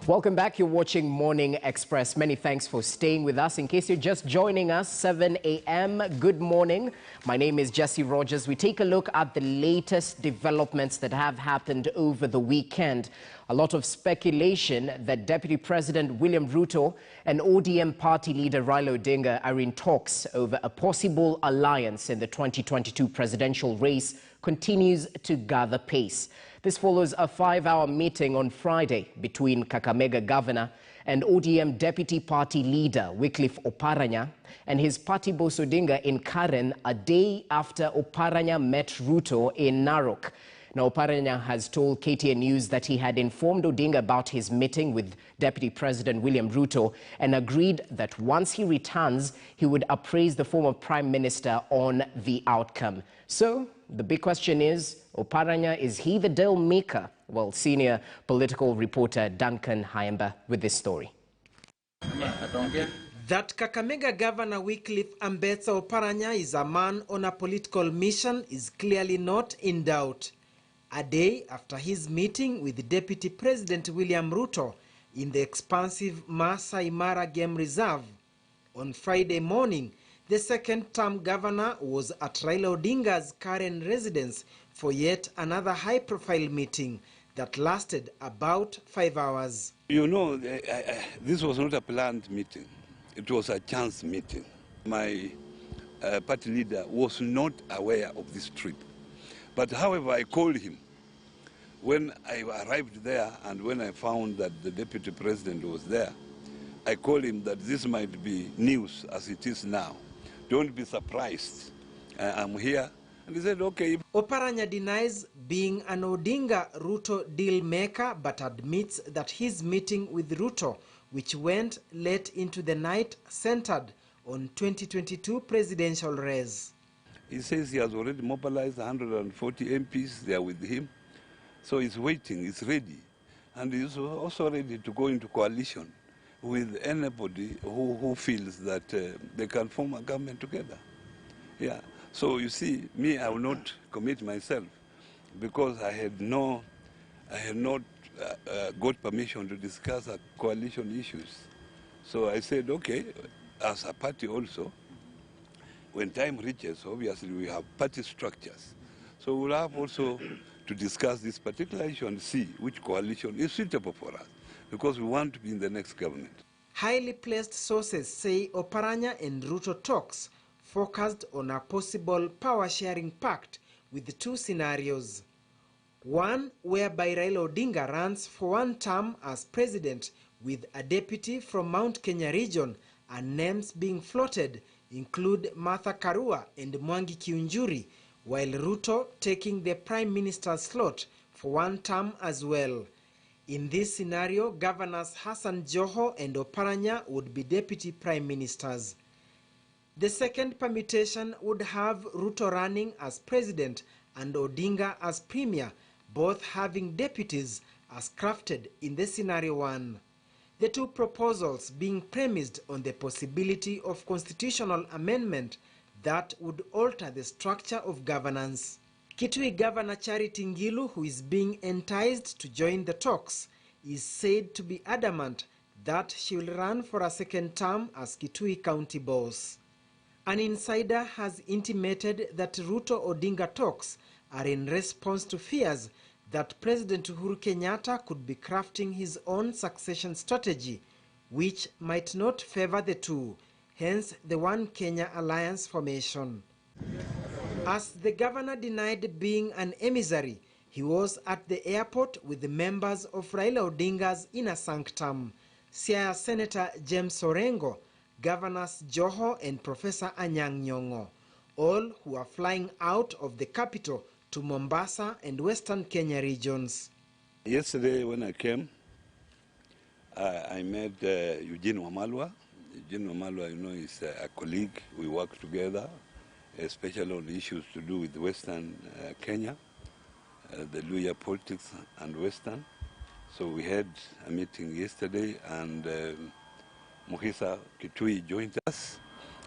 Welcome back. You're watching Morning Express. Many thanks for staying with us. In case you're just joining us, 7 a.m., good morning. My name is Jesse Rogers. We take a look at the latest developments that have happened over the weekend. A lot of speculation that Deputy President William Ruto and ODM party leader Raila Odinga are in talks over a possible alliance in the 2022 presidential race continues to gather pace. This follows a 5-hour meeting on Friday between Kakamega Governor and ODM Deputy Party Leader Wycliffe Oparanya and his party boss Odinga in Karen a day after Oparanya met Ruto in Narok. Now, Oparanya has told KTN News that he had informed Odinga about his meeting with Deputy President William Ruto and agreed that once he returns, he would appraise the former Prime Minister on the outcome. So, the big question is, Oparanya, is he the deal maker? Well, senior political reporter Duncan Hayemba with this story. That Kakamega Governor Wycliffe Ambetsa Oparanya is a man on a political mission is clearly not in doubt. A day after his meeting with Deputy President William Ruto in the expansive Masai Mara Game Reserve, on Friday morning, the second-term governor was at Raila Odinga's Karen residence for yet another high-profile meeting that lasted about 5 hours. You know, this was not a planned meeting. It was a chance meeting. My party leader was not aware of this trip. But however, I called him. When I arrived there and when I found that the Deputy President was there, I called him that this might be news as it is now. Don't be surprised. I'm here. And he said, okay. Oparanya denies being an Odinga-Ruto deal maker, but admits that his meeting with Ruto, which went late into the night, centered on 2022 presidential race. He says he has already mobilized 140 MPs. They are with him. So he's waiting, he's ready. And he's also ready to go into coalition with anybody who feels that they can form a government together. Yeah. So you see, me, I will not commit myself because I had not got permission to discuss coalition issues. So I said, okay, as a party also, when time reaches, obviously we have party structures. So we'll have also to discuss this particular issue and see which coalition is suitable for us, because we want to be in the next government. Highly placed sources say Oparanya and Ruto talks focused on a possible power-sharing pact with two scenarios. One whereby Raila Odinga runs for one term as president with a deputy from Mount Kenya region, and names being floated include Martha Karua and Mwangi Kiunjuri, while Ruto taking the Prime Minister's slot for one term as well. In this scenario, Governors Hassan Joho and Oparanya would be Deputy Prime Ministers. The second permutation would have Ruto running as President and Odinga as Premier, both having deputies as crafted in the scenario one. The two proposals being premised on the possibility of constitutional amendment that would alter the structure of governance. Kitui Governor Charity Ngilu, who is being enticed to join the talks, is said to be adamant that she will run for a second term as Kitui County boss. An insider has intimated that Ruto-Odinga talks are in response to fears that President Uhuru Kenyatta could be crafting his own succession strategy, which might not favor the two, hence the One Kenya Alliance formation. As the governor denied being an emissary, he was at the airport with the members of Raila Odinga's inner sanctum, Siaya Senator James Orengo, Governors Joho and Professor Anyang' Nyong'o, all who are flying out of the capital to Mombasa and Western Kenya regions. Yesterday when I came, I met Eugene Wamalwa. Eugene Wamalwa, you know, is a colleague. We work together, especially on issues to do with Western Kenya, the Luhya politics and Western. So we had a meeting yesterday, and Muhisa Kitui joined us,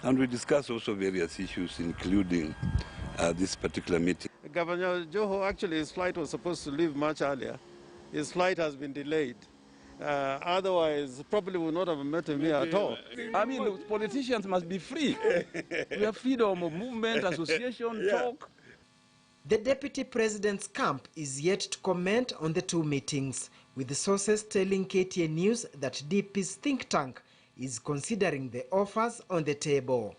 and we discussed also various issues, including this particular meeting. Governor Joho, actually his flight was supposed to leave much earlier. His flight has been delayed. Otherwise, probably would not have met him here at all. I mean, look, politicians must be free. We have freedom of movement, association, talk. The Deputy President's camp is yet to comment on the two meetings, with the sources telling KTN News that DP's think tank is considering the offers on the table.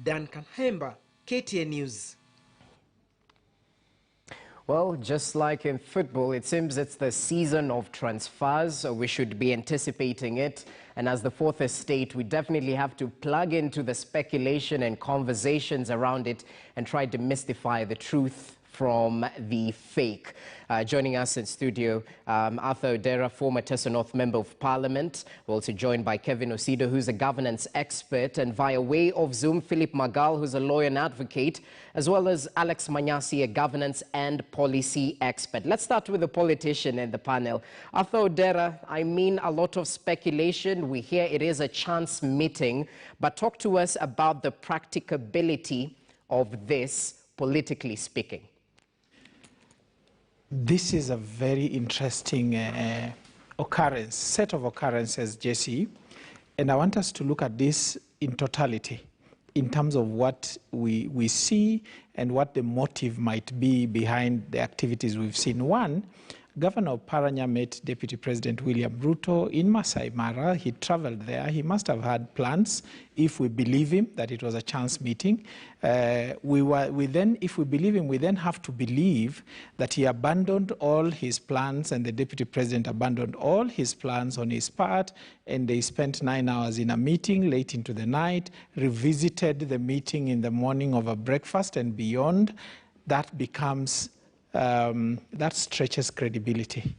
Duncan Hemba, KTN News. Well, just like in football, it seems it's the season of transfers, so we should be anticipating it. And as the fourth estate, we definitely have to plug into the speculation and conversations around it and try to demystify the truth from the fake. Joining us in studio, Arthur Odera, former Tessa North Member of Parliament. We're also joined by Kevin Osido, who's a governance expert, and via way of Zoom, Philip Magal, who's a lawyer and advocate, as well as Alex Manyasi, a governance and policy expert. Let's start with the politician in the panel. Arthur Odera, I mean, a lot of speculation. We hear it is a chance meeting, but talk to us about the practicability of this, politically speaking. This is a very interesting set of occurrences, Jesse, and I want us to look at this in totality, in terms of what we see and what the motive might be behind the activities we've seen. One, Governor of Paranya met Deputy President William Ruto in Masai Mara. He traveled there. He must have had plans, if we believe him, that it was a chance meeting. If we believe him, we then have to believe that he abandoned all his plans and the Deputy President abandoned all his plans on his part, and they spent 9 hours in a meeting late into the night, revisited the meeting in the morning over breakfast and beyond. That becomes that stretches credibility.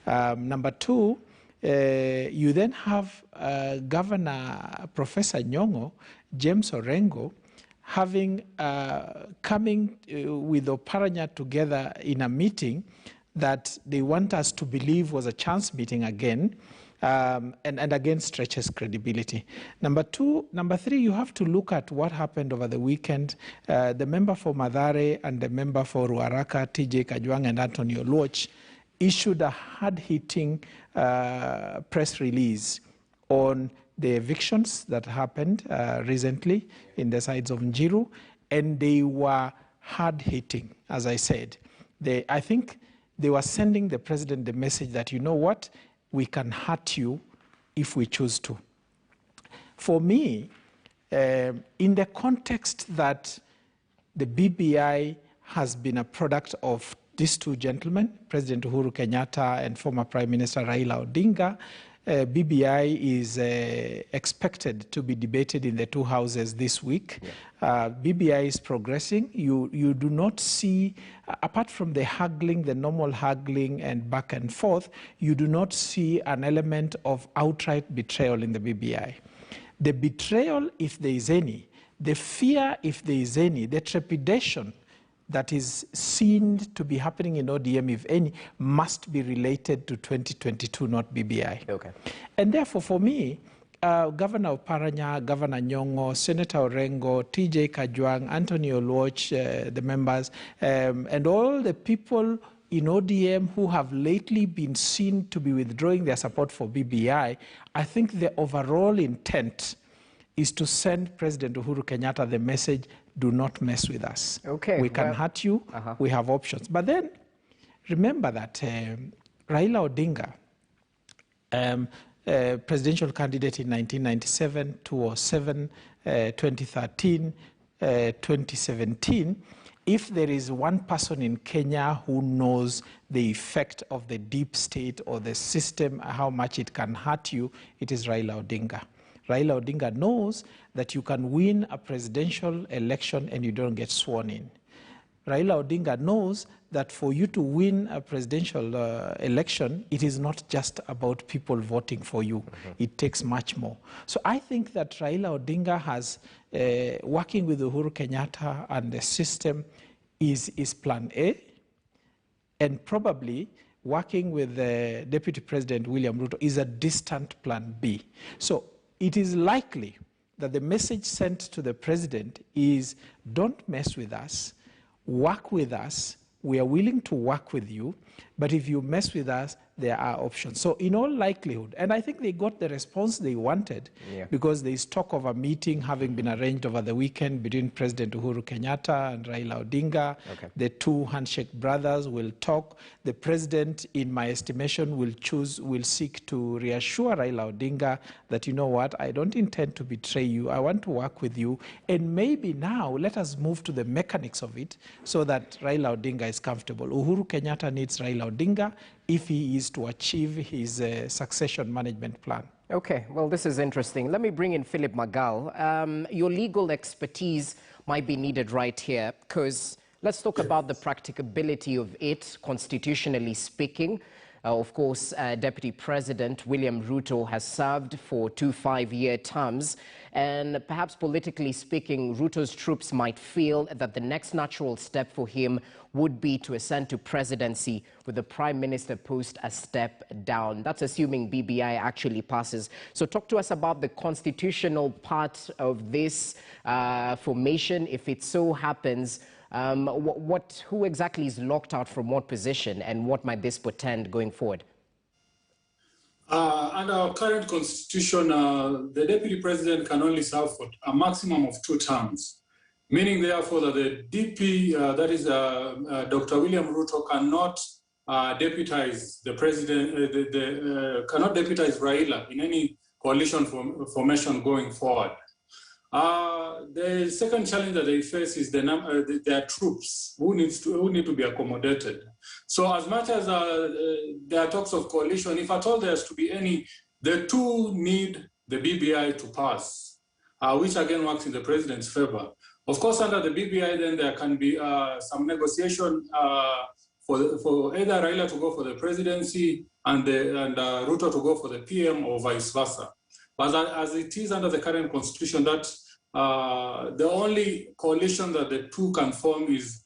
Number two, you then have Governor Professor Nyong'o, James Orengo, having coming with Oparanya together in a meeting that they want us to believe was a chance meeting again, and again stretches credibility. Number three, you have to look at what happened over the weekend. The member for Mathare and the member for Ruaraka, TJ Kajwang and Anthony Oluoch, issued a hard-hitting press release on the evictions that happened recently in the sides of Njiru, and they were hard-hitting, as I said. I think they were sending the president the message that, you know what, we can hurt you if we choose to. For me, in the context that the BBI has been a product of these two gentlemen, President Uhuru Kenyatta and former Prime Minister Raila Odinga, BBI is expected to be debated in the two houses this week. Yeah. BBI is progressing. You do not see, apart from the haggling, the normal haggling and back and forth, you do not see an element of outright betrayal in the BBI. The betrayal, if there is any, the fear, if there is any, the trepidation that is seen to be happening in ODM, if any, must be related to 2022, not BBI. Okay. And therefore, for me, Governor of Paranya, Governor Nyong'o, Senator Orengo, TJ Kajwang, Anthony Oluoch, the members, and all the people in ODM who have lately been seen to be withdrawing their support for BBI, I think the overall intent is to send President Uhuru Kenyatta the message, do not mess with us. Okay, we can hurt you, we have options. But then, remember that Raila Odinga, presidential candidate in 1997, 2007, 2013, 2017, if there is one person in Kenya who knows the effect of the deep state or the system, how much it can hurt you, it is Raila Odinga. Raila Odinga knows that you can win a presidential election and you don't get sworn in. Raila Odinga knows that for you to win a presidential election, it is not just about people voting for you. It takes much more. So I think that Raila Odinga has, working with Uhuru Kenyatta and the system, is plan A, and probably working with the Deputy President William Ruto is a distant plan B. So it is likely that the message sent to the president is, don't mess with us, work with us, we are willing to work with you, but if you mess with us, there are options. So in all likelihood, and I think they got the response they wanted, because there is talk of a meeting having been arranged over the weekend between President Uhuru Kenyatta and Raila Odinga. The two handshake brothers will talk. The president, in my estimation, will seek to reassure Raila Odinga that, you know what, I don't intend to betray you. I want to work with you. And maybe now let us move to the mechanics of it so that Raila Odinga is comfortable. Uhuru Kenyatta needs Raila Odinga if he is to achieve his succession management plan. Okay, well, this is interesting. Let me bring in Philip Magal. Your legal expertise might be needed right here, because let's talk about the practicability of it, constitutionally speaking. Of course, Deputy President William Ruto has served for 2 5-year terms, and perhaps politically speaking, Ruto's troops might feel that the next natural step for him would be to ascend to presidency with the Prime Minister post a step down. That's assuming BBI actually passes. So talk to us about the constitutional part of this formation. If it so happens, who exactly is locked out from what position, and what might this portend going forward? Under our current constitution, the deputy president can only serve for a maximum of 2 terms, meaning therefore that the DP, that is Dr. William Ruto, cannot deputize the president, cannot deputize Raila in any coalition formation going forward. The second challenge that they face is their troops who need to be accommodated. So as much as there are talks of coalition, if at all there's to be any, the two need the BBI to pass, which again works in the president's favor. Of course, under the BBI, then there can be some negotiation for either Raila to go for the presidency and Ruto to go for the PM, or vice versa. But as it is under the current constitution, that the only coalition that the two can form is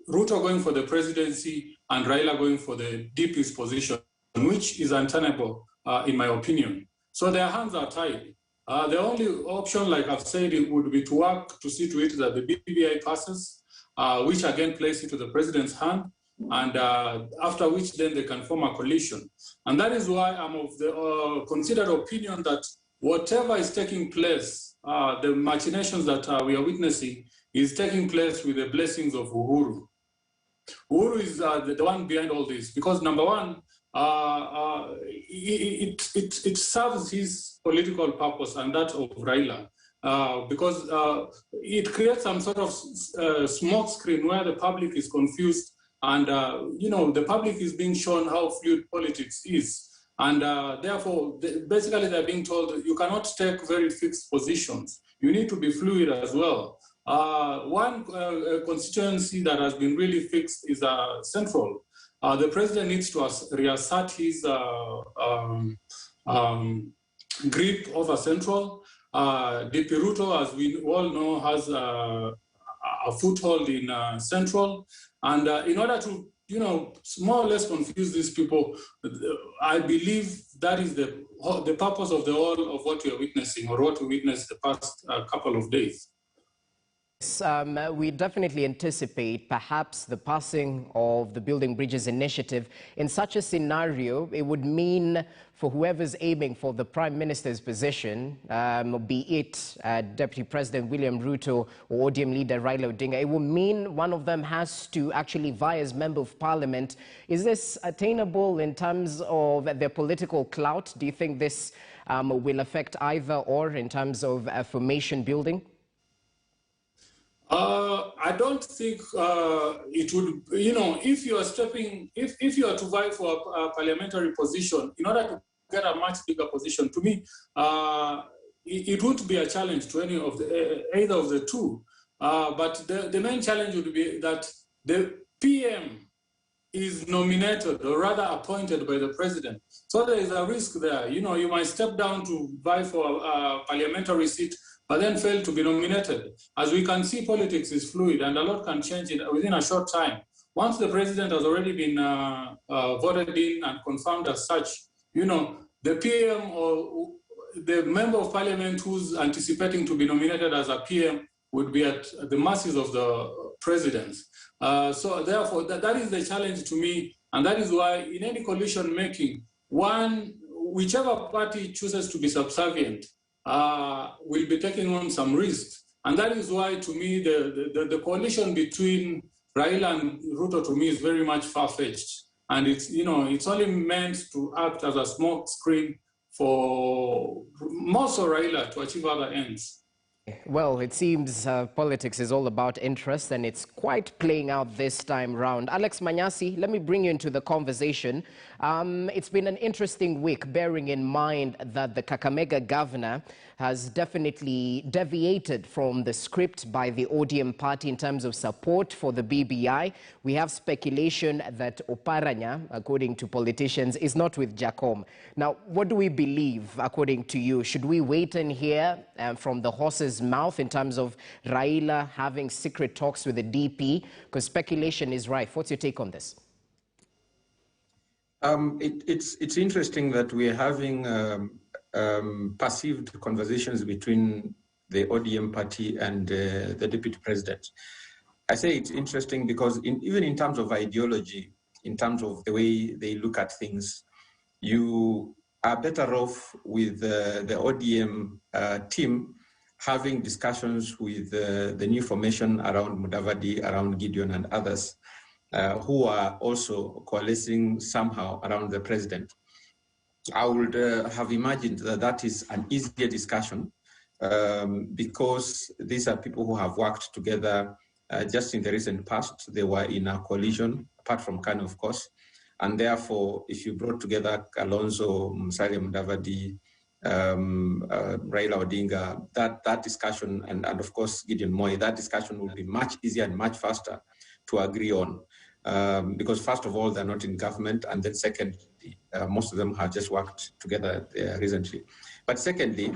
Ruto going for the presidency and Raila going for the DP's position, which is untenable in my opinion. So their hands are tied. The only option, like I've said, it would be to work to see to it that the BBI passes, which again plays into the president's hand, and after which then they can form a coalition. And that is why I'm of the considered opinion that whatever is taking place, the machinations that we are witnessing is taking place with the blessings of Uhuru. Uhuru is the one behind all this, because number one, it serves his political purpose and that of Raila, because it creates some sort of smoke screen where the public is confused, and the public is being shown how fluid politics is. And therefore, basically they're being told you cannot take very fixed positions. You need to be fluid as well. One constituency that has been really fixed is Central. The president needs to reassert his grip over Central. DP Ruto, as we all know, has a foothold in Central. And in order to more or less confuse these people, I believe that is the purpose of the whole of what we are witnessing, or what we witnessed the past couple of days. We definitely anticipate perhaps the passing of the Building Bridges initiative. In such a scenario, it would mean for whoever's aiming for the Prime Minister's position, be it Deputy President William Ruto or ODM leader Raila Odinga, it will mean one of them has to actually vie as Member of Parliament. Is this attainable in terms of their political clout? Do you think this will affect either or in terms of formation building? I don't think it would, if you are if you are to vie for a parliamentary position, in order to get a much bigger position, to me, it wouldn't be a challenge to any of either of the two. But the main challenge would be that the PM is nominated, or rather appointed by the president. So there is a risk there. You might step down to vie for a parliamentary seat, but then fail to be nominated. As we can see, politics is fluid and a lot can change within a short time. Once the president has already been voted in and confirmed as such, the PM or the member of parliament who's anticipating to be nominated as a PM would be at the mercies of the president. So therefore, that is the challenge to me And that is why in any coalition making, whichever party chooses to be subservient will be taking on some risks. And that is why, to me, the coalition between Raila and Ruto, to me, is very much far-fetched. And it's only meant to act as a smoke screen for most of Raila to achieve other ends. Well, it seems politics is all about interest, and it's quite playing out this time round. Alex Manyasi, let me bring you into the conversation. It's been an interesting week, bearing in mind that the Kakamega governor has definitely deviated from the script by the ODM party in terms of support for the BBI. We have speculation that Oparanya, according to politicians, is not with Jacom. Now, what do we believe, according to you? Should we wait and hear from the horse's mouth in terms of Raila having secret talks with the DP? Because speculation is rife. What's your take on this? It's interesting that we're having perceived conversations between the ODM party and the deputy president. I say it's interesting because even in terms of ideology, in terms of the way they look at things, you are better off with the ODM team having discussions with the new formation around Mudavadi, around Gideon and others who are also coalescing somehow around the president. I would have imagined that that is an easier discussion because these are people who have worked together just in the recent past. They were in a coalition, apart from Kanu, of course. And therefore, if you brought together Kalonzo, Musalia Mudavadi, Raila Odinga, that discussion, and of course Gideon Moi, that discussion will be much easier and much faster to agree on. Because first of all, they're not in government, and then secondly, most of them have just worked together recently. But secondly,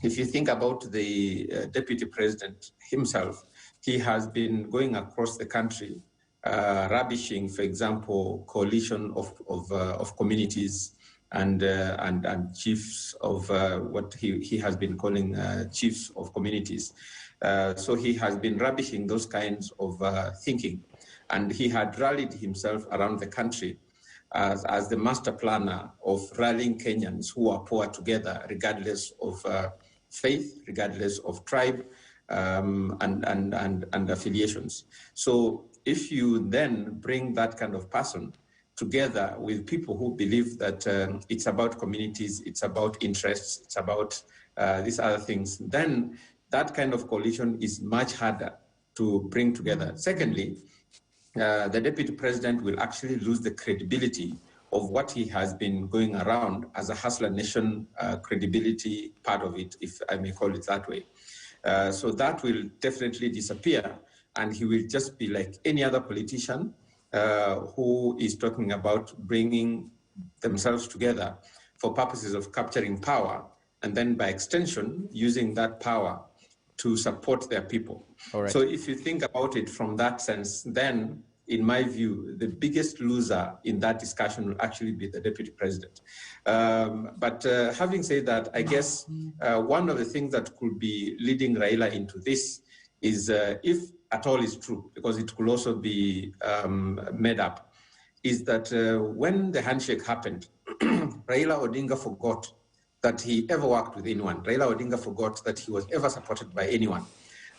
if you think about the deputy president himself, he has been going across the country, rubbishing, for example, coalition of communities and chiefs of what he has been calling chiefs of communities. So he has been rubbishing those kinds of thinking. And he had rallied himself around the country as the master planner of rallying Kenyans who are poor together, regardless of faith, regardless of tribe, and affiliations. So if you then bring that kind of person together with people who believe that it's about communities, it's about interests, it's about these other things, then that kind of coalition is much harder to bring together. Secondly, the deputy president will actually lose the credibility of what he has been going around as a hustler nation credibility part of it, if I may call it that way. So that will definitely disappear, and he will just be like any other politician who is talking about bringing themselves together for purposes of capturing power, and then by extension, using that power to support their people. All right. So if you think about it from that sense, then in my view, the biggest loser in that discussion will actually be the deputy president. But having said that, I guess one of the things that could be leading Raila into this is, if at all is true, because it could also be made up, is that when the handshake happened, Raila Odinga forgot that he ever worked with anyone. Raila Odinga forgot that he was ever supported by anyone.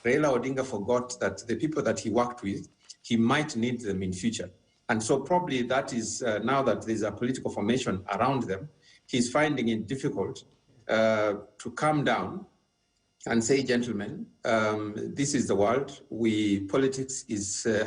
Raila Odinga forgot that the people that he worked with, he might need them in future. And so probably that is, now that there's a political formation around them, he's finding it difficult to calm down and say, gentlemen, this is the world. Politics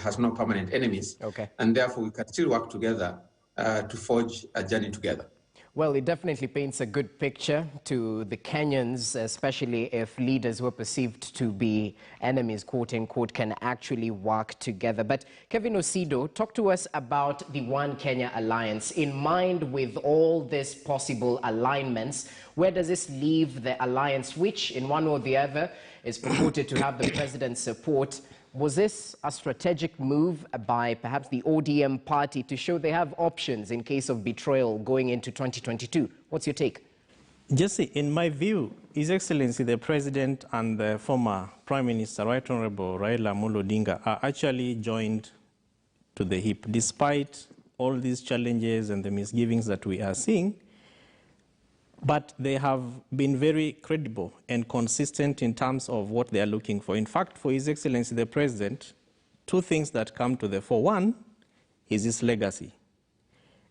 has no permanent enemies. Okay. And therefore we can still work together to forge a journey together. Well, it definitely paints a good picture to the Kenyans, especially if leaders who are perceived to be enemies, quote unquote, can actually work together. But Kevin Osido, talk to us about the One Kenya Alliance. In mind with all these possible alignments, where does this leave the alliance, which in one or the other is purported to have the president's support? Was this a strategic move by perhaps the ODM party to show they have options in case of betrayal going into 2022? What's your take? Jesse, in my view, His Excellency the President and the former Prime Minister, Right Honorable Raila Odinga, are actually joined to the hip, despite all these challenges and the misgivings that we are seeing, but they have been very credible and consistent in terms of what they are looking for. In fact, for His Excellency the President, two things that come to the fore. One is his legacy,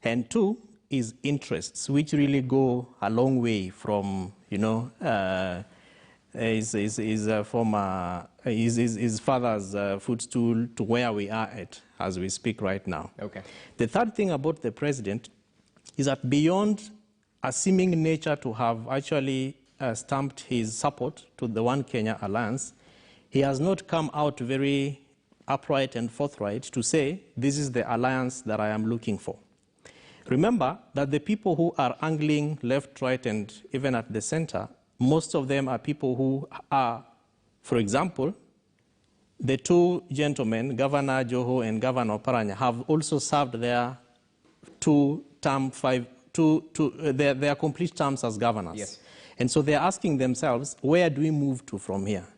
and two is interests, which really go a long way from, you know, his father's footstool to where we are at as we speak right now. Okay. The third thing about the president is that beyond a seeming nature to have actually stamped his support to the One Kenya Alliance, he has not come out very upright and forthright to say, this is the alliance that I am looking for. Remember that the people who are angling left, right, and even at the center, most of them are people who are, for example, the two gentlemen, Governor Joho and Governor Oparanya, have also served their their complete terms as governors. Yes. And so they're asking themselves, where do we move to from here?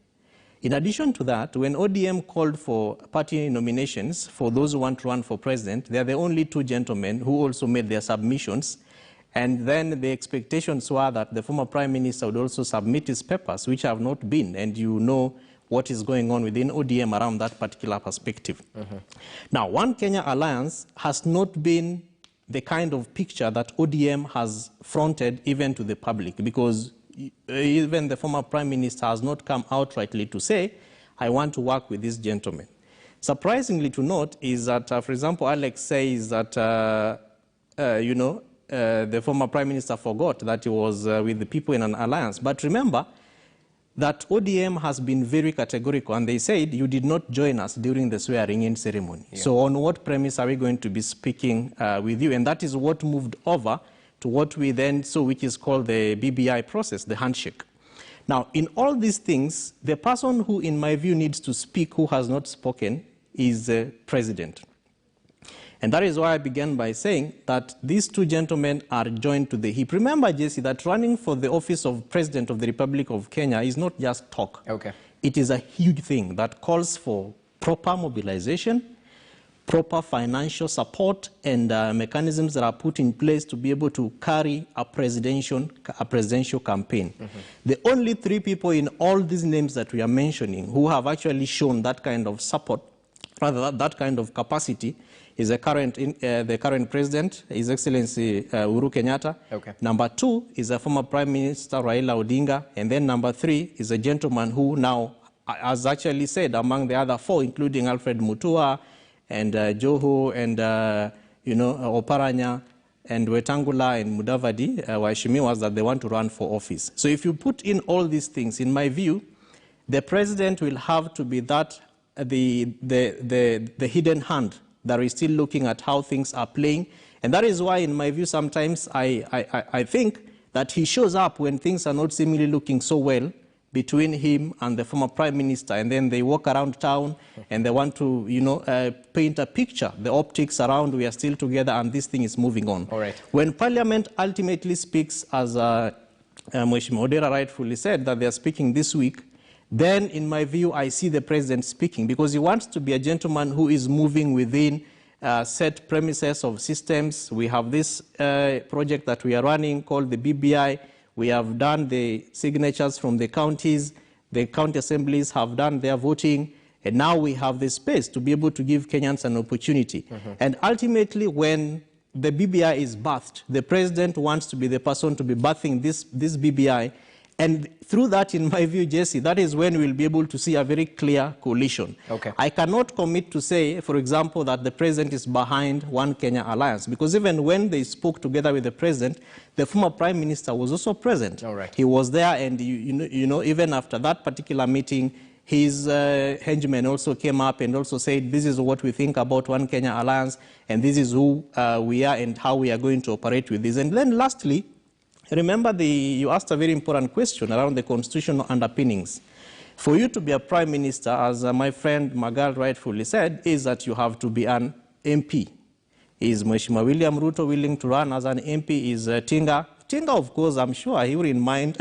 In addition to that, when ODM called for party nominations for those who want to run for president, they are the only two gentlemen who also made their submissions. And then the expectations were that the former prime minister would also submit his papers, which have not been. And you know what is going on within ODM around that particular perspective. Now, One Kenya Alliance has not been the kind of picture that ODM has fronted even to the public, because even the former prime minister has not come outrightly to say, I want to work with this gentleman. Surprisingly to note is that, for example, Alex says that, the former prime minister forgot that he was with the people in an alliance. But remember that ODM has been very categorical, and they said, you did not join us during the swearing-in ceremony. Yeah. So on what premise are we going to be speaking with you? And that is what moved over to what we then saw, which is called the BBI process, the handshake. Now, in all these things, the person who, in my view, needs to speak, who has not spoken, is the president. And that is why I began by saying that these two gentlemen are joined to the hip. Remember, Jesse, that running for the office of President of the Republic of Kenya is not just talk. Okay. It is a huge thing that calls for proper mobilization, proper financial support, and mechanisms that are put in place to be able to carry a presidential campaign. The only three people in all these names that we are mentioning who have actually shown that kind of support, rather that kind of capacity, is the current president, His Excellency Uhuru Kenyatta. Okay. Number two is the former Prime Minister Raila Odinga, and then number three is a gentleman who now has actually said, among the other four, including Alfred Mutua and Joho and Oparanya and Wetangula and Mudavadi, Waheshimiwa, that they want to run for office. So if you put in all these things, in my view, the president will have to be that the hidden hand that is still looking at how things are playing. And that is why, in my view, sometimes I think that he shows up when things are not seemingly looking so well between him and the former prime minister, and then they walk around town and they want to, paint a picture, the optics around, we are still together and this thing is moving on. All right. When Parliament ultimately speaks, as Mheshimiwa Odera rightfully said, that they are speaking this week, then, in my view, I see the president speaking, because he wants to be a gentleman who is moving within set premises of systems. We have this project that we are running called the BBI. We have done the signatures from the counties. The county assemblies have done their voting. And now we have the space to be able to give Kenyans an opportunity. And ultimately, when the BBI is birthed, the president wants to be the person to be birthing this BBI. And through that, in my view, Jesse, that is when we'll be able to see a very clear coalition. Okay. I cannot commit to say, for example, that the president is behind One Kenya Alliance, because even when they spoke together with the president, the former prime minister was also present. All right. He was there, and even after that particular meeting, his henchman also came up and also said, this is what we think about One Kenya Alliance, and this is who we are and how we are going to operate with this. And then lastly, remember, you asked a very important question around the constitutional underpinnings. For you to be a prime minister, as my friend Magal rightfully said, is that you have to be an MP. Is Mheshimiwa William Ruto willing to run as an MP? Is Tinga? Tinga, of course, I'm sure he wouldn't mind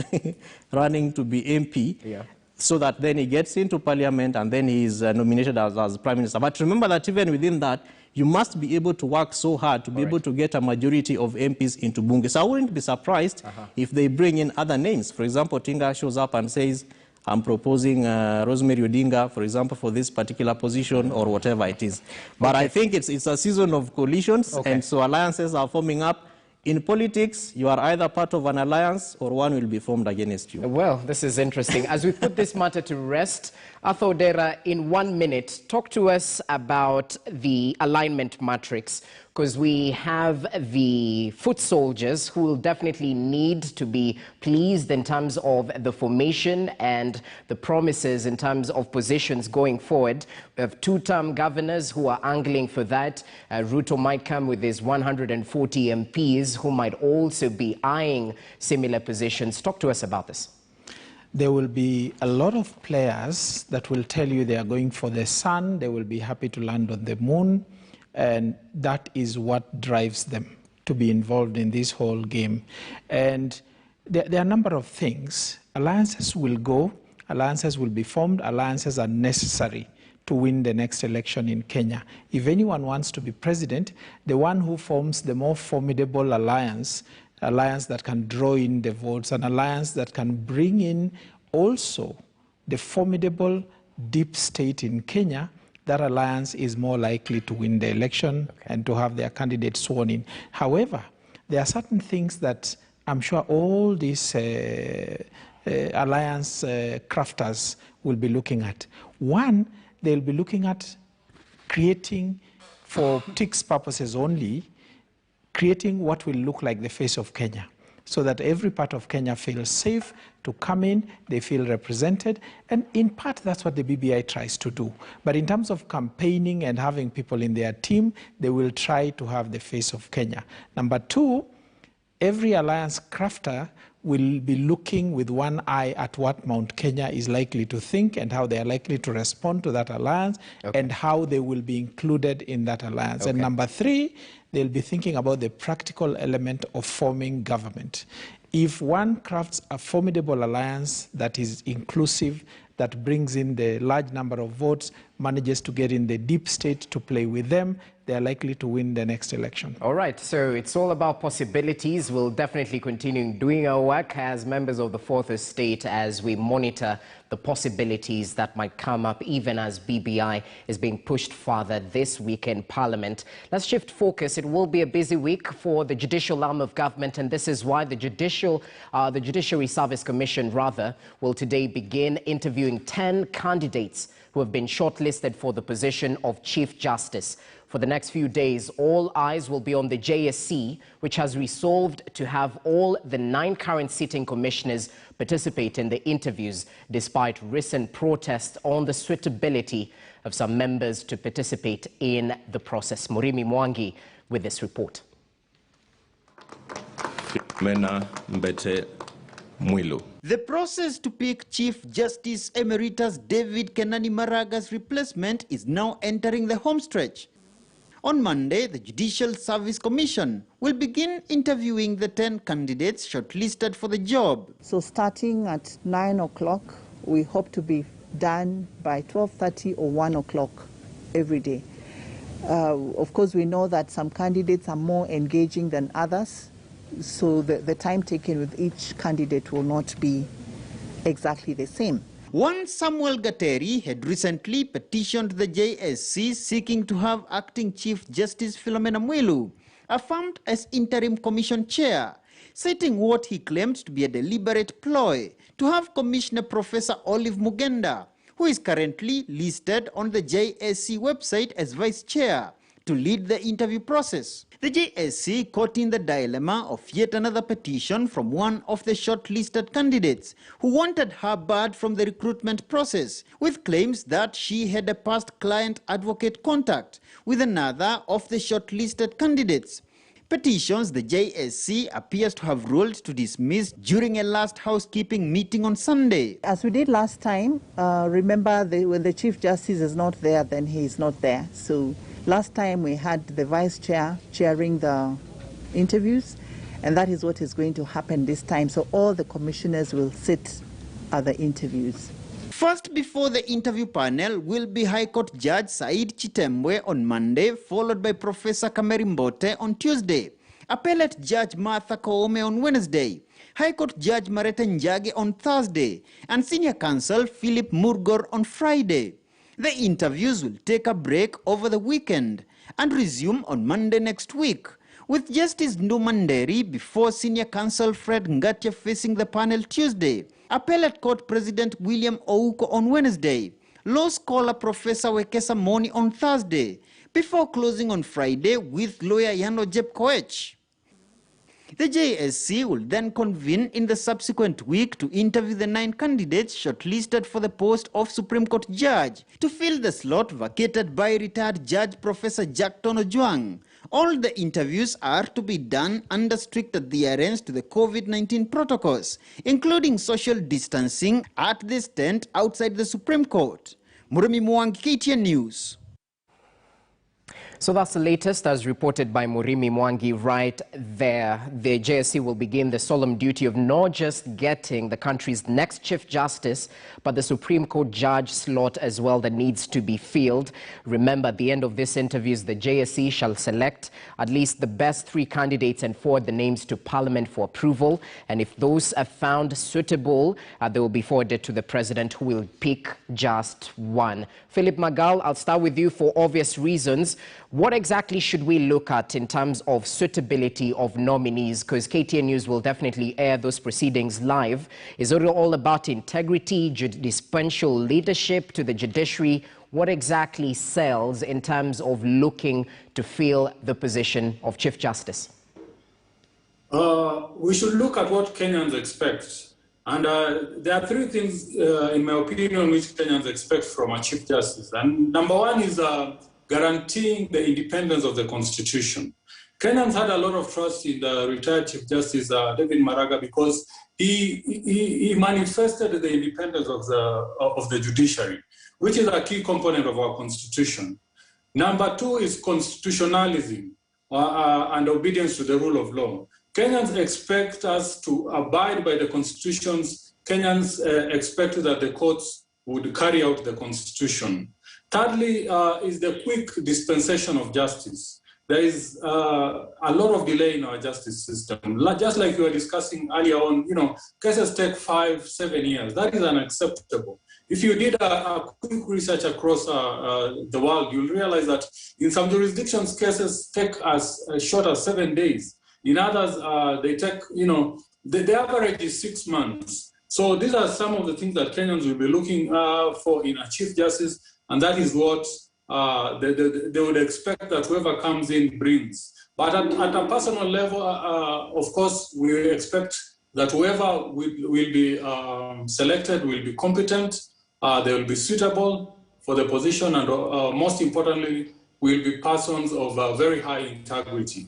running to be MP. Yeah. so that then he gets into parliament and then he is nominated as prime minister. But remember that even within that, you must be able to work so hard to be able to get a majority of MPs into Bunge. So I wouldn't be surprised if they bring in other names. For example, Tinga shows up and says, I'm proposing Rosemary Odinga, for example, for this particular position or whatever it is. But I think it's a season of coalitions, and so alliances are forming up. In politics, you are either part of an alliance or one will be formed against you. Well, this is interesting. As we put this matter to rest, Arthur Odera, in 1 minute, talk to us about the alignment matrix, because we have the foot soldiers who will definitely need to be pleased in terms of the formation and the promises in terms of positions going forward. We have two-term governors who are angling for that. Ruto might come with his 140 MPs who might also be eyeing similar positions. Talk to us about this. There will be a lot of players that will tell you they are going for the sun, they will be happy to land on the moon, and that is what drives them to be involved in this whole game. And there are a number of things. Alliances will go, alliances will be formed, alliances are necessary to win the next election in Kenya. If anyone wants to be president, the one who forms the more formidable alliance that can draw in the votes, an alliance that can bring in also the formidable deep state in Kenya, that alliance is more likely to win the election and to have their candidates sworn in. However, there are certain things that I'm sure all these alliance crafters will be looking at. One, they'll be looking at creating, for TIC's purposes only, creating what will look like the face of Kenya, so that every part of Kenya feels safe to come in, they feel represented, and in part that's what the BBI tries to do. But in terms of campaigning and having people in their team, they will try to have the face of Kenya. Number two, every alliance crafter will be looking with one eye at what Mount Kenya is likely to think and how they are likely to respond to that alliance and how they will be included in that alliance. And number three, they'll be thinking about the practical element of forming government. If one crafts a formidable alliance that is inclusive, that brings in the large number of votes, manages to get in the deep state to play with them, they are likely to win the next election. All right, so it's all about possibilities. We'll definitely continue doing our work as members of the Fourth Estate as we monitor the possibilities that might come up even as BBI is being pushed further this week in Parliament. Let's shift focus. It will be a busy week for the judicial arm of government, and this is why the Judiciary Service Commission, will today begin interviewing 10 candidates who have been shortlisted for the position of Chief Justice. For the next few days, all eyes will be on the JSC, which has resolved to have all the 9 current sitting commissioners participate in the interviews, despite recent protests on the suitability of some members to participate in the process. Murimi Mwangi with this report. The process to pick Chief Justice Emeritus David Kenani Maraga's replacement is now entering the home stretch. On Monday, the Judicial Service Commission will begin interviewing the 10 candidates shortlisted for the job. So starting at 9 o'clock, we hope to be done by 12:30 or 1 o'clock every day. Of course, we know that some candidates are more engaging than others, so the time taken with each candidate will not be exactly the same. One Samuel Gateri had recently petitioned the JSC seeking to have acting Chief Justice Philomena Mwilu affirmed as interim commission chair, citing what he claimed to be a deliberate ploy to have Commissioner Professor Olive Mugenda, who is currently listed on the JSC website as vice chair, to lead the interview process. The JSC caught in the dilemma of yet another petition from one of the shortlisted candidates who wanted her barred from the recruitment process with claims that she had a past client-advocate contact with another of the shortlisted candidates. Petitions the JSC appears to have ruled to dismiss during a last housekeeping meeting on Sunday. As we did last time, remember when the Chief Justice is not there, then he is not there. So last time we had the Vice Chair chairing the interviews, and that is what is going to happen this time. So all the commissioners will sit at the interviews. First before the interview panel will be High Court Judge Said Chitembwe on Monday, followed by Professor Kameri Mbote on Tuesday, Appellate Judge Martha Koome on Wednesday, High Court Judge Marete Njagi on Thursday, and Senior Counsel Philip Murgor on Friday. The interviews will take a break over the weekend and resume on Monday next week, with Justice Ndumanderi before Senior Counsel Fred Ngatia facing the panel Tuesday, Appellate Court President William Ouko on Wednesday, Law Scholar Professor Wekesa Moni on Thursday, before closing on Friday with lawyer Yano Jeb Koech. The JSC will then convene in the subsequent week to interview the 9 candidates shortlisted for the post of Supreme Court Judge to fill the slot vacated by retired Judge Professor Jack Tono Juang. All the interviews are to be done under strict adherence to the COVID-19 protocols, including social distancing at this tent outside the Supreme Court. Murimi Mwangi, KTN News. So that's the latest, as reported by Murimi Mwangi right there. The JSC will begin the solemn duty of not just getting the country's next Chief Justice, but the Supreme Court judge slot as well that needs to be filled. Remember, at the end of this interviews, the JSC shall select at least the best 3 candidates and forward the names to Parliament for approval. And if those are found suitable, they will be forwarded to the President, who will pick just one. Philip Magal, I'll start with you for obvious reasons. What exactly should we look at in terms of suitability of nominees? Because KTN News will definitely air those proceedings live. Is it all about integrity, dispensable leadership to the judiciary? What exactly sells in terms of looking to fill the position of Chief Justice? We should look at what Kenyans expect. And there are 3 things, in my opinion, which Kenyans expect from a Chief Justice. And number 1 is guaranteeing the independence of the Constitution. Kenyans had a lot of trust in the retired Chief Justice, David Maraga, because he manifested the independence of the judiciary, which is a key component of our Constitution. Number 2 is constitutionalism and obedience to the rule of law. Kenyans expect us to abide by the constitutions. Kenyans expect that the courts would carry out the Constitution. Thirdly, is the quick dispensation of justice. There is a lot of delay in our justice system. Just like we were discussing earlier on, cases take 5-7 years. That is unacceptable. If you did a quick research across the world, you'll realize that in some jurisdictions, cases take as short as 7 days. In others, they take, the average is 6 months. So these are some of the things that Kenyans will be looking for in a Chief Justice, and that is what they would expect that whoever comes in brings. But at a personal level, of course, we expect that whoever will be selected will be competent, they will be suitable for the position, and most importantly, will be persons of very high integrity.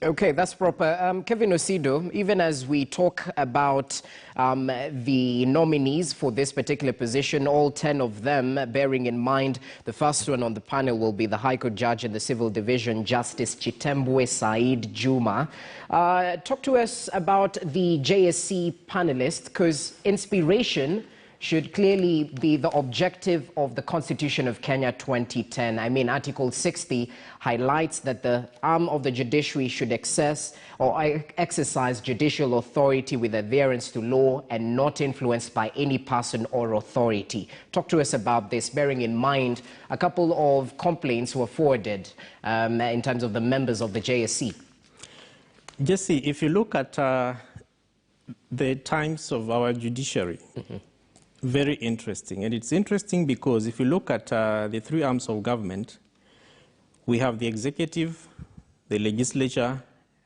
Okay, that's proper. Kevin Osido, even as we talk about the nominees for this particular position, all 10 of them, bearing in mind the first one on the panel will be the High Court Judge in the Civil Division, Justice Chitembwe Said Juma. Talk to us about the JSC panelists, because inspiration should clearly be the objective of the Constitution of Kenya 2010. I mean, Article 60 highlights that the arm of the judiciary should exercise judicial authority with adherence to law and not influenced by any person or authority. Talk to us about this, bearing in mind a couple of complaints were forwarded in terms of the members of the JSC. Jesse, if you look at the times of our judiciary, very interesting. And it's interesting because if you look at the 3 arms of government, we have the executive, the legislature,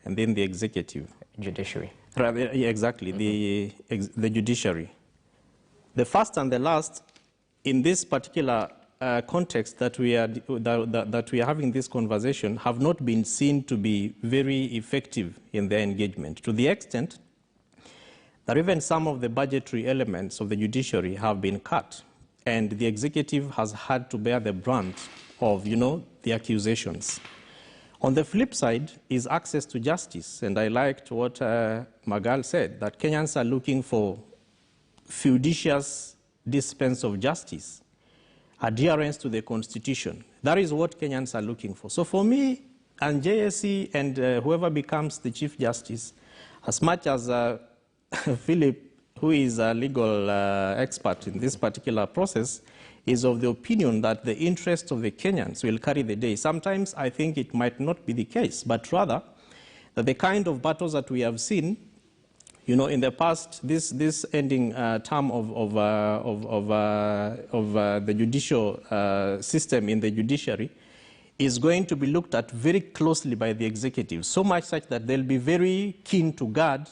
and then the executive. Judiciary. Yeah, exactly, the judiciary. The first and the last, in this particular context that we are having this conversation, have not been seen to be very effective in their engagement, to the extent that even some of the budgetary elements of the judiciary have been cut, and the executive has had to bear the brunt of, the accusations. On the flip side is access to justice, and I liked what Magal said, that Kenyans are looking for fiducious dispense of justice, adherence to the Constitution. That is what Kenyans are looking for. So for me, and JSC and whoever becomes the Chief Justice, as much as Philip, who is a legal expert in this particular process, is of the opinion that the interests of the Kenyans will carry the day. Sometimes I think it might not be the case, but rather that the kind of battles that we have seen, you know, in the past, this ending term of the judicial system in the judiciary is going to be looked at very closely by the executive, so much such that they'll be very keen to guard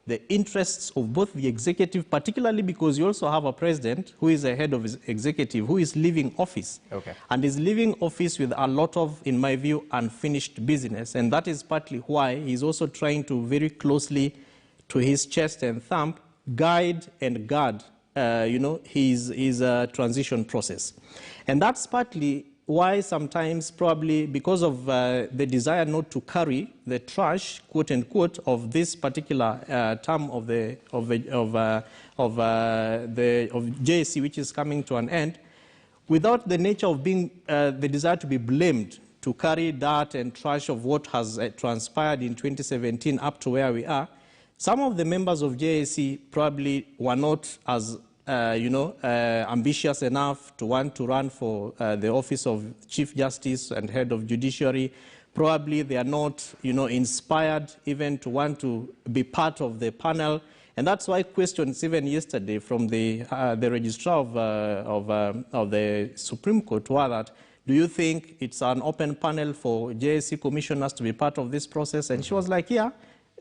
the interests of both the executive, particularly because you also have a president who is a head of his executive who is leaving office. Okay. And is leaving office with a lot of, in my view, unfinished business. And that is partly why he's also trying to very closely, to his chest and thumb, guide and guard you know, his transition process. And that's partly why sometimes probably because of the desire not to carry the trash, quote unquote, of this particular term of JSC, which is coming to an end, without the nature of being the desire to be blamed, to carry dirt and trash of what has transpired in 2017 up to where we are, some of the members of JSC probably were not as ambitious enough to want to run for the office of Chief Justice and Head of Judiciary. Probably they are not, inspired even to want to be part of the panel. And that's why questions even yesterday from the registrar of the Supreme Court were that, do you think it's an open panel for JSC commissioners to be part of this process? And she was like, yeah.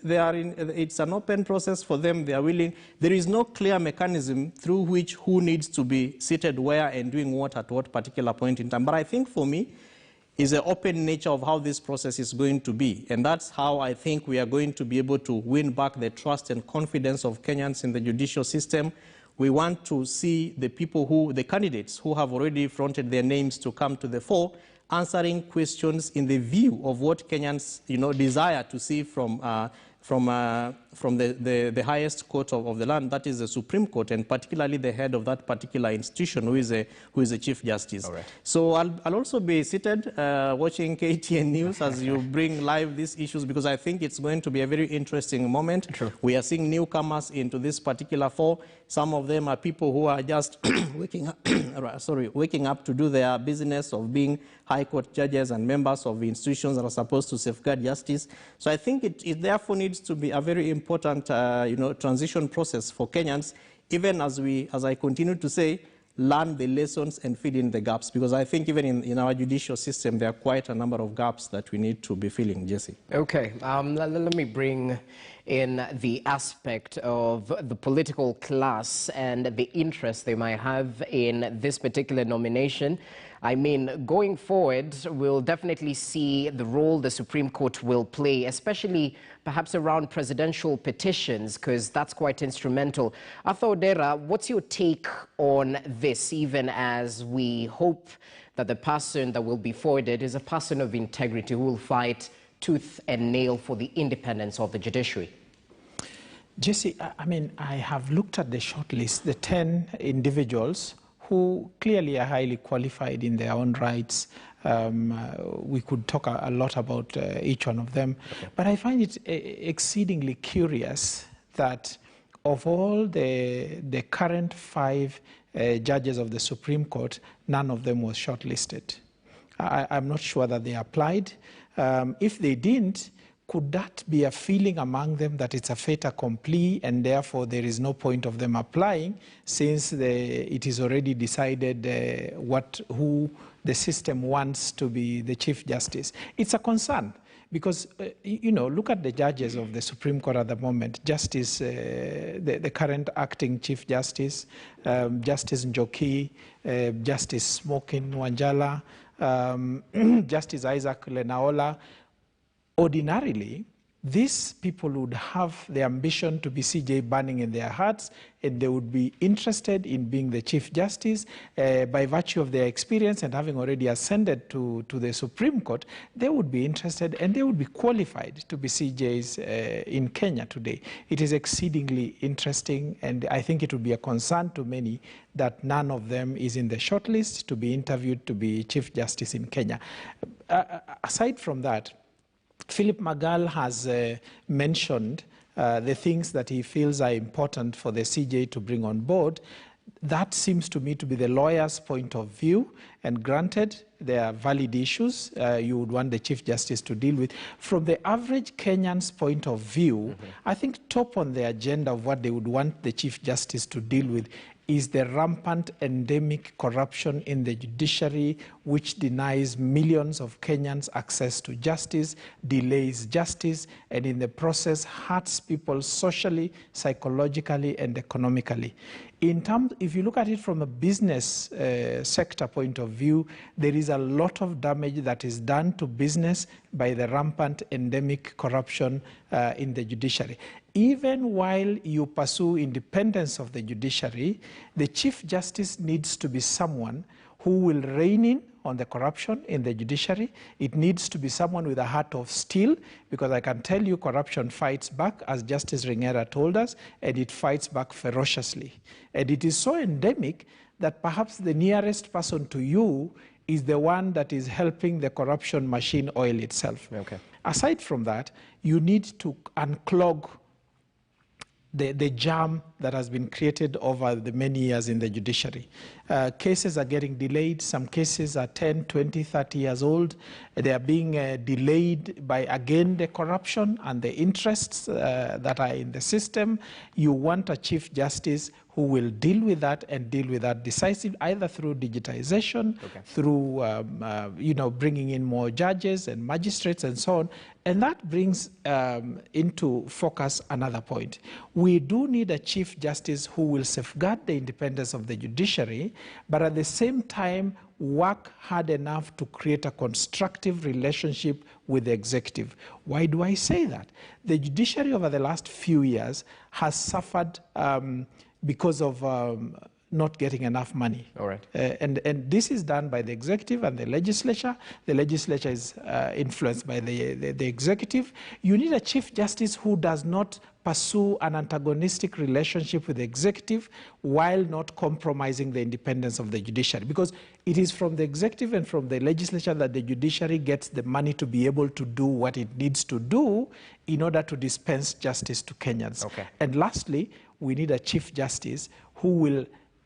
It's an open process for them. They are willing. There is no clear mechanism through which who needs to be seated where and doing what at what particular point in time. But I think for me, is the open nature of how this process is going to be. And that's how I think we are going to be able to win back the trust and confidence of Kenyans in the judicial system. We want to see the people the candidates who have already fronted their names to come to the fore, answering questions in the view of what Kenyans, desire to see from the highest court of the land, that is the Supreme Court, and particularly the head of that particular institution, who is a Chief Justice. Right. So I'll also be seated watching KTN News as you bring live these issues, because I think it's going to be a very interesting moment. True. We are seeing newcomers into this particular fore. Some of them are people who are just waking up to do their business of being High Court judges and members of institutions that are supposed to safeguard justice. So I think it therefore needs to be a very important transition process for Kenyans, even as I continue to say, learn the lessons and fill in the gaps, because I think even in our judicial system, there are quite a number of gaps that we need to be filling, Jesse. Okay, let me bring in the aspect of the political class and the interest they might have in this particular nomination. I mean, going forward, we'll definitely see the role the Supreme Court will play, especially perhaps around presidential petitions, because that's quite instrumental. Arthur Odera, what's your take on this, even as we hope that the person that will be forwarded is a person of integrity who will fight tooth and nail for the independence of the judiciary? Jesse, I mean, I have looked at the shortlist, the 10 individuals who clearly are highly qualified in their own rights. We could talk a lot about each one of them. Okay. But I find it exceedingly curious that of all the current 5 judges of the Supreme Court, none of them was shortlisted. I'm not sure that they applied. If they didn't, could that be a feeling among them that it's a fait accompli and therefore there is no point of them applying, since it is already decided who the system wants to be the Chief Justice? It's a concern because, look at the judges of the Supreme Court at the moment. Justice, the current acting Chief Justice, Justice Njoki, Justice Smokin Wanjala, Justice Isaac Lenaola. Ordinarily, these people would have the ambition to be CJ burning in their hearts, and they would be interested in being the Chief Justice by virtue of their experience and having already ascended to the Supreme Court. They would be interested and they would be qualified to be CJs in Kenya today. It is exceedingly interesting, and I think it would be a concern to many that none of them is in the shortlist to be interviewed to be Chief Justice in Kenya. Aside from that, Philip Magal has mentioned the things that he feels are important for the CJ to bring on board. That seems to me to be the lawyer's point of view, and granted, there are valid issues you would want the Chief Justice to deal with. From the average Kenyan's point of view, I think top on the agenda of what they would want the Chief Justice to deal with is the rampant endemic corruption in the judiciary, which denies millions of Kenyans access to justice, delays justice, and in the process hurts people socially, psychologically, and economically. In terms, if you look at it from a business sector point of view, there is a lot of damage that is done to business by the rampant endemic corruption in the judiciary. Even while you pursue independence of the judiciary, the Chief Justice needs to be someone who will rein in on the corruption in the judiciary. It needs to be someone with a heart of steel, because I can tell you corruption fights back, as Justice Ringera told us, and it fights back ferociously. And it is so endemic that perhaps the nearest person to you is the one that is helping the corruption machine oil itself. Okay. Aside from that, you need to unclog the jam that has been created over the many years in the judiciary. Cases are getting delayed. Some cases are 10, 20, 30 years old. They are being delayed by, again, the corruption and the interests that are in the system. You want a Chief Justice who will deal with that and deal with that decisively, either through digitization, through bringing in more judges and magistrates and so on. And that brings into focus another point. We do need a Chief Justice who will safeguard the independence of the judiciary, but at the same time work hard enough to create a constructive relationship with the executive. Why do I say that? The judiciary over the last few years has suffered because of not getting enough money. All right. And this is done by the executive and the legislature. The legislature is influenced by the executive. You need a Chief Justice who does not pursue an antagonistic relationship with the executive while not compromising the independence of the judiciary, because it is from the executive and from the legislature that the judiciary gets the money to be able to do what it needs to do in order to dispense justice to Kenyans. Okay. And lastly, we need a Chief Justice who will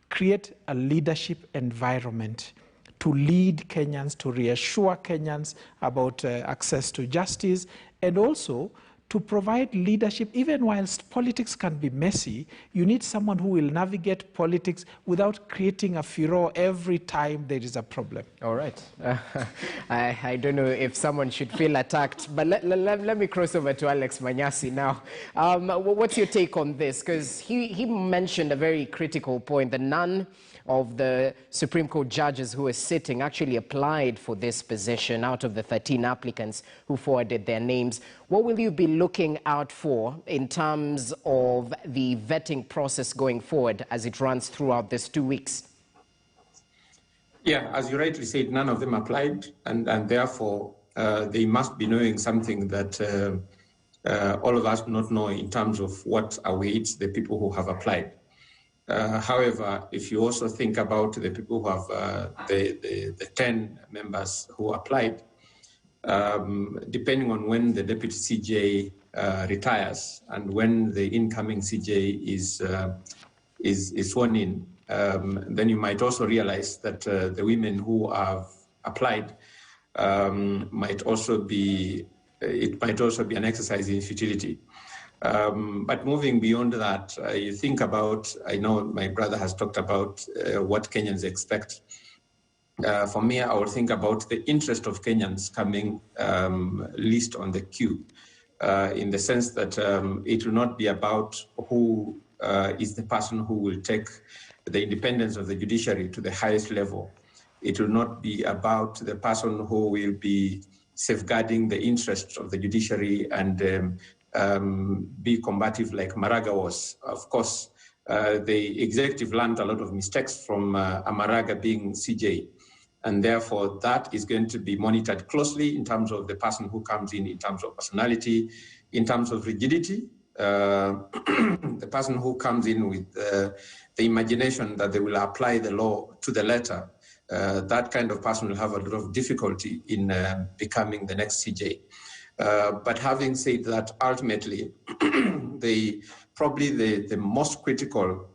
create a leadership environment to lead Kenyans, to reassure Kenyans about access to justice, and also to provide leadership. Even whilst politics can be messy, you need someone who will navigate politics without creating a furor every time there is a problem. All right. I don't know if someone should feel attacked, but let me cross over to Alex Manyasi now. What's your take on this? Because he mentioned a very critical point, that none of the Supreme Court judges who are sitting actually applied for this position out of the 13 applicants who forwarded their names. What will you be looking out for in terms of the vetting process going forward as it runs throughout these 2 weeks? Yeah, as you rightly said, none of them applied, and therefore they must be knowing something that all of us do not know in terms of what awaits the people who have applied. However, if you also think about the people who have the 10 members who applied, depending on when the deputy CJ retires and when the incoming CJ is sworn in, then you might also realize that the women who have applied might also be an exercise in futility. But moving beyond that, you think about, I know my brother has talked about what Kenyans expect. For me, I would think about the interest of Kenyans coming least on the queue, in the sense that it will not be about who is the person who will take the independence of the judiciary to the highest level. It will not be about the person who will be safeguarding the interests of the judiciary and be combative like Maraga was. Of course, the executive learned a lot of mistakes from Maraga being CJ. And therefore, that is going to be monitored closely in terms of the person who comes in terms of personality, in terms of rigidity. The person who comes in with the imagination that they will apply the law to the letter, that kind of person will have a lot of difficulty in becoming the next CJ. But having said that, ultimately, probably the most critical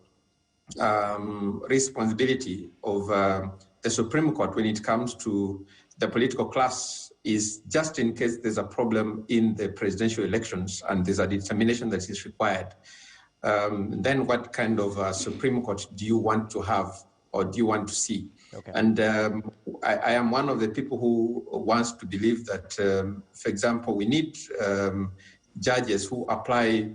responsibility of the Supreme Court when it comes to the political class is just in case there's a problem in the presidential elections and there's a determination that is required, then what kind of Supreme Court do you want to have or do you want to see? Okay. And I am one of the people who wants to believe that, for example, we need judges who apply,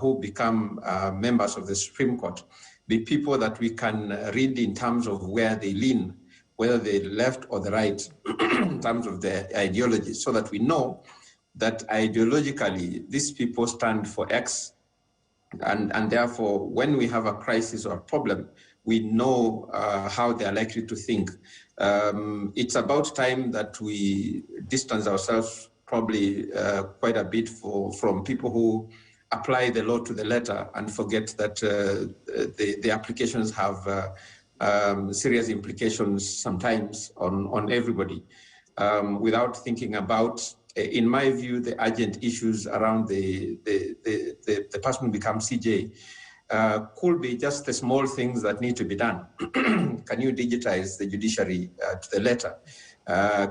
who become members of the Supreme Court, be people that we can read in terms of where they lean, whether the left or the right, in terms of their ideology, so that we know that ideologically these people stand for X, and therefore when we have a crisis or a problem, we know how they are likely to think. It's about time that we distance ourselves probably quite a bit from people who apply the law to the letter and forget that the applications have serious implications sometimes on everybody, without thinking about, in my view, the urgent issues around the person who becomes CJ. Could be just the small things that need to be done. Can you digitize the judiciary to the letter?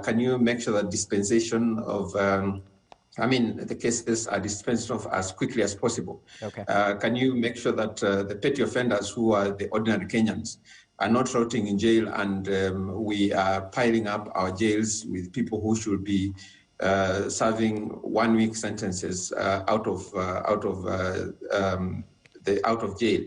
Can you make sure that dispensation of, the cases are dispensed of as quickly as possible? Okay. Can you make sure that the petty offenders who are the ordinary Kenyans are not rotting in jail and we are piling up our jails with people who should be serving 1 week sentences out of jail.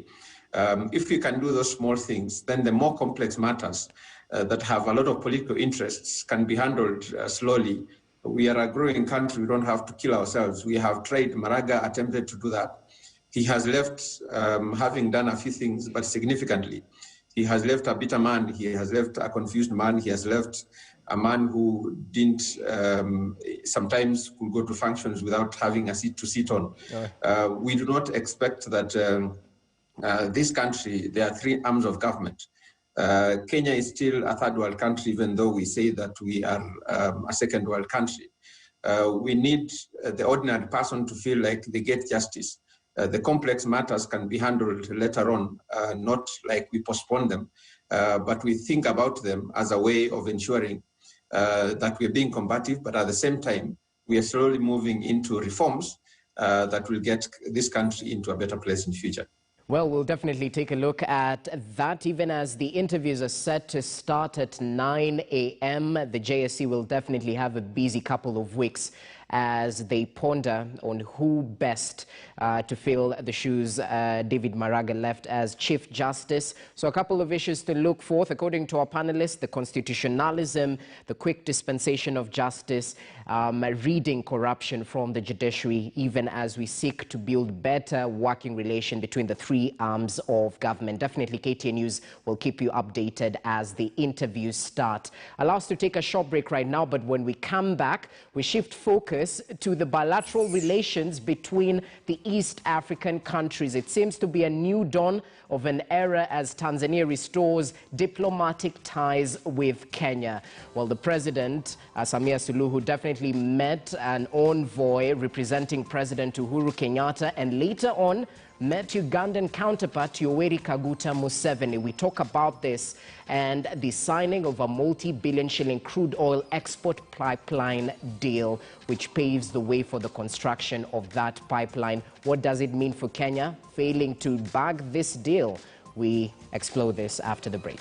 If we can do those small things, then the more complex matters that have a lot of political interests can be handled slowly. We are a growing country. We don't have to kill ourselves. We have tried. Maraga attempted to do that. He has left, having done a few things, but significantly. He has left a bitter man. He has left a confused man. He has left a man who didn't, sometimes could go to functions without having a seat to sit on. We do not expect that this country, there are three arms of government. Kenya is still a third world country, even though we say that we are a second world country. We need the ordinary person to feel like they get justice. The complex matters can be handled later on, not like we postpone them, but we think about them as a way of ensuring that we're being combative, but at the same time, we are slowly moving into reforms that will get this country into a better place in the future. Well, we'll definitely take a look at that. Even as the interviews are set to start at 9 a.m., the JSC will definitely have a busy couple of weeks as they ponder on who best to fill the shoes David Maraga left as Chief Justice. So a couple of issues to look forth, according to our panelists: the constitutionalism, the quick dispensation of justice, reading corruption from the judiciary, even as we seek to build better working relation between the three arms of government. Definitely KTN News will keep you updated as the interviews start. Allow us to take a short break right now, but when we come back, we shift focus to the bilateral relations between the East African countries. It seems to be a new dawn of an era as Tanzania restores diplomatic ties with Kenya. Well, the president, Samia Suluhu, definitely met an envoy representing President Uhuru Kenyatta, and later on met Ugandan counterpart Yoweri Kaguta Museveni. We talk about this and the signing of a multi-billion shilling crude oil export pipeline deal, which paves the way for the construction of that pipeline. What does it mean for Kenya failing to bag this deal? We explore this after the break.